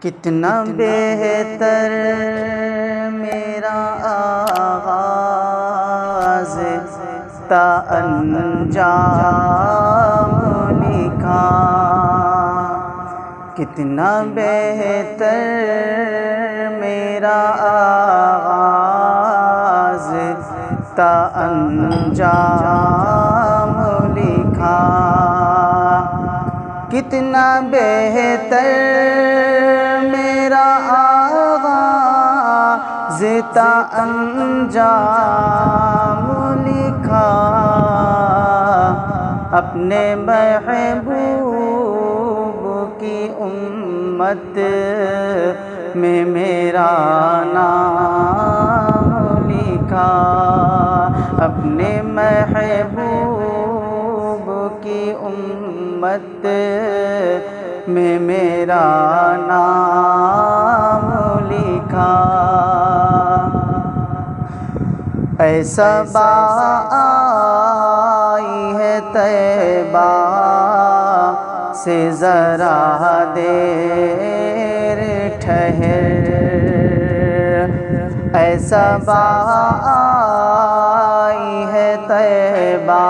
کتنا بہتر میرا آغاز تا انجام لکھا، کتنا بہتر میرا آغاز تا انجام لکھا، کتنا بہتر میرا آغاز تا انجام لکھا، اپنے محبوب کی امت میں میرا نام لکھا، اپنے محبوب کی امت میں میرا نام لکھا۔ ایسا آئی ہے طیبہ سے ذرا دیر ٹھہر، ایسا آئی ہے طیبہ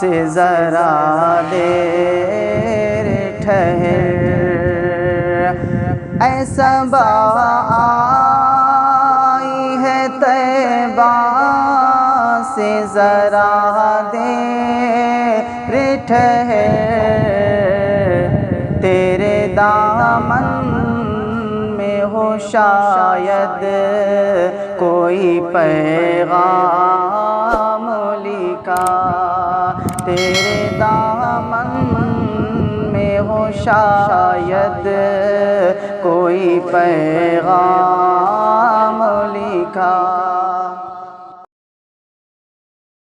سے ذرا دیر ٹھہر، ایسا آئی ہے طیبہ سے ذرا دیر ٹھہر، تیرے دامن میں ہو شاید کوئی پیغام لکھا، تیرے دامن میں ہو شاید کوئی پیغام لکھا۔